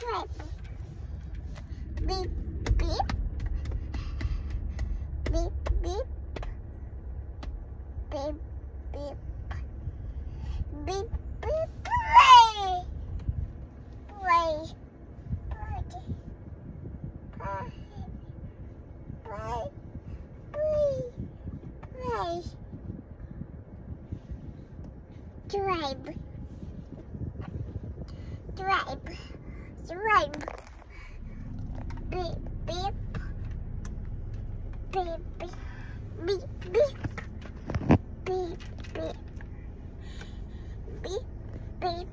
drive. Beep, beep. Beep, beep. Beep, beep. Beep, beep. Play. Play. Play. Play. Play. Drive. Drive. Drive. Beep, beep. Beep, beep. Beep, beep. Beep, beep. Beep, beep.